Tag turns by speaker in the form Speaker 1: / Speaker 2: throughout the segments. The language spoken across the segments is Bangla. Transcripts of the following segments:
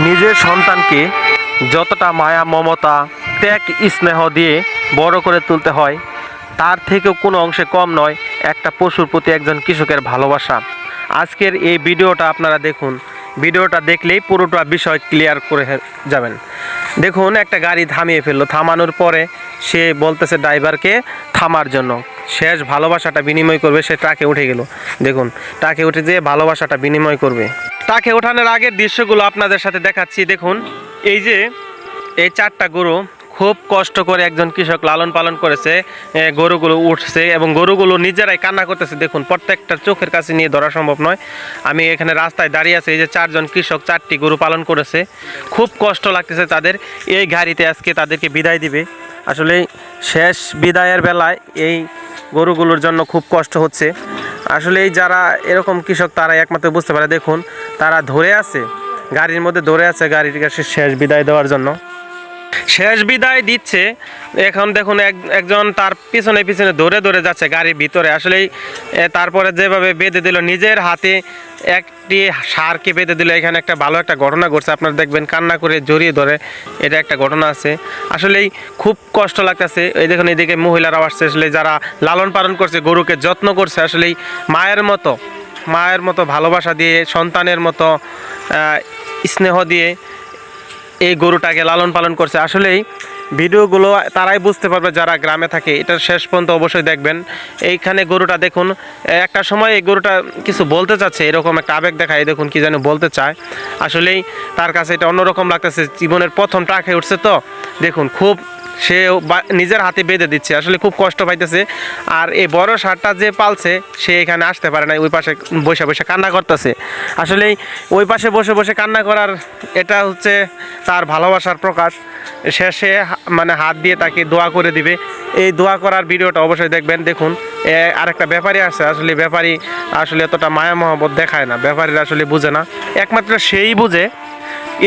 Speaker 1: নিজের সন্তানকে যতটা মায়া মমতা ত্যাগ স্নেহ দিয়ে বড় করে তুলতে হয় তার থেকেও কোনো অংশে কম নয় একটা পশুর প্রতি একজন কৃষকের ভালোবাসা। আজকের এই ভিডিওটা আপনারা দেখুন, ভিডিওটা দেখলেই পুরোটা বিষয় ক্লিয়ার করে যাবেন। দেখুন, একটা গাড়ি থামিয়ে ফেললো, থামানোর পরে সে বলতেছে ড্রাইভারকে থামার জন্য, শেষ ভালোবাসাটা বিনিময় করবে। সে ট্রাকে উঠে গেল। দেখুন, ট্রাকে উঠে যেয়ে ভালোবাসাটা বিনিময় করবে। ট্রাকে ওঠানোর আগের দৃশ্যগুলো আপনাদের সাথে দেখাচ্ছি। দেখুন, এই যে এই 4টা গরু খুব কষ্ট করে একজন কৃষক লালন পালন করেছে। গরুগুলো উঠছে এবং গরুগুলো নিজেরাই কান্না করতেছে। দেখুন, প্রত্যেকটা চোখের কাছে নিয়ে ধরা সম্ভব নয়। আমি এখানে রাস্তায় দাঁড়িয়ে আছি। এই যে 4জন কৃষক 4টি গরু পালন করেছে, খুব কষ্ট লাগতেছে তাদের। এই গাড়িতে আজকে তাদেরকে বিদায় দিবে। আসলে শেষ বিদায়ের বেলায় এই গরুগুলোর জন্য খুব কষ্ট হচ্ছে। আসলে এই যারা এরকম কৃষক তারাই একমাত্র বুঝতে পারে। দেখুন, তারা ধরে আছে, গাড়ির মধ্যে ধরে আছে গাড়িটিকে শেষ বিদায় দেওয়ার জন্য। শেষ বিদায় দিচ্ছে। এখন দেখুন, একজন তার পিছনে পিছনে ধরে ধরে যাচ্ছে গাড়ির ভিতরে। আসলেই তারপরে যেভাবে বেঁধে দিল, নিজের হাতে একটি ষাঁড়কে বেঁধে দিল। এখানে একটা ভালো একটা ঘটনা ঘটছে, আপনারা দেখবেন, কান্না করে জড়িয়ে ধরে এটা একটা ঘটনা আছে। আসলেই খুব কষ্ট লাগতেছে। এই দেখুন, এদিকে মহিলারাও আসছে। আসলে যারা লালন পালন করছে, গরুকে যত্ন করছে, আসলেই মায়ের মতো ভালোবাসা দিয়ে, সন্তানের মতো স্নেহ দিয়ে এই গরুটাকে লালন পালন করছে। আসলেই ভিডিওগুলো তারাই বুঝতে পারবে যারা গ্রামে থাকে। এটা শেষ পর্যন্ত অবশ্যই দেখবেন। এইখানে গরুটা দেখুন, একটা সময় এই গরুটা কিছু বলতে চাচ্ছে, এরকম একটা আবেগ দেখায়। দেখুন কি যেন বলতে চায়। আসলেই তার কাছে এটা অন্যরকম লাগতেছে। জীবনের প্রথম ট্রাকে উঠছে তো, দেখুন খুব সে নিজের হাতে বেঁধে দিচ্ছে। আসলে খুব কষ্ট পাইতেছে। আর এই বড় ষাঁড়টা যে পালছে সে এখানে আসতে পারে না, ওই পাশে বসে বসে কান্না করতেছে। আসলেই ওই পাশে বসে বসে কান্না করার এটা হচ্ছে তার ভালোবাসার প্রকাশ। শেষে মানে হাত দিয়ে তাকে দোয়া করে দিবে। এই দোয়া করার ভিডিওটা অবশ্যই দেখবেন। দেখুন, আরেকটা ব্যাপারী আছে। আসলে ব্যাপারী আসলে এতটা মায়া মহব্বত দেখায় না, ব্যাপারীরা আসলে বুঝে না। একমাত্র সেই বুঝে,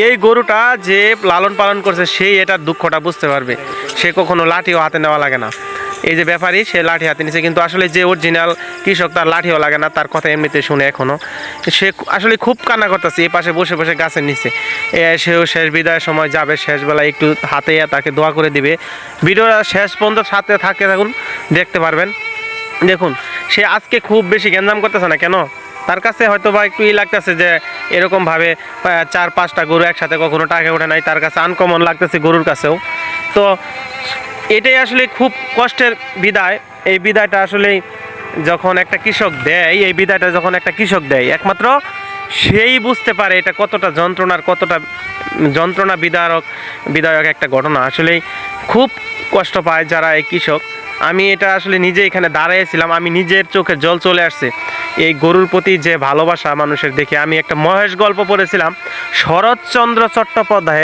Speaker 1: এই গরুটা যে লালন পালন করছে সেই এটার দুঃখটা বুঝতে পারবে। সে কখনো লাঠিও হাতে নেওয়া লাগে না। এই যে ব্যাপারী, সে লাঠি হাতে নিচ্ছে, কিন্তু আসলে যে অরিজিনাল কৃষক তার লাঠিও লাগে না, তার কথা এমনিতে শুনে এখনও। সে আসলে খুব কান্না করতেছে এই পাশে বসে বসে গাছের নিচে। সেও শেষ বিদায়ের সময় যাবে, শেষবেলায় একটু হাতে তাকে দোয়া করে দিবে। ভিডিওটা শেষ পর্যন্ত সাথে থাকতে থাকুন, দেখতে পারবেন। দেখুন, সে আজকে খুব বেশি গ্যাঞ্জাম করতেছে না কেন, তার কাছে হয়তো বা একটু লাগতেছে যে এরকমভাবে 4-5টা গরু একসাথে কখনো টাকা ওঠে নাই, তার কাছে আনকমন লাগতেছে গরুর কাছেও। তো এটাই আসলে খুব কষ্টের বিদায়। এই বিদায়টা আসলেই যখন একটা কৃষক দেয়, এই বিদায়টা যখন একটা কৃষক দেয়, একমাত্র সেই বুঝতে পারে এটা কতটা যন্ত্রণা বিদায়ক একটা ঘটনা। আসলেই খুব কষ্ট পায় যারা এই কৃষক। আমি এটা আসলে নিজে এখানে দাঁড়িয়েছিলাম, আমি নিজের চোখে জল চলে আসছে এই গরুর প্রতি যে ভালোবাসা মানুষের দেখে। আমি একটা মহেশ গল্প পড়েছিলাম, শরৎচন্দ্র চট্টোপাধ্যায়ের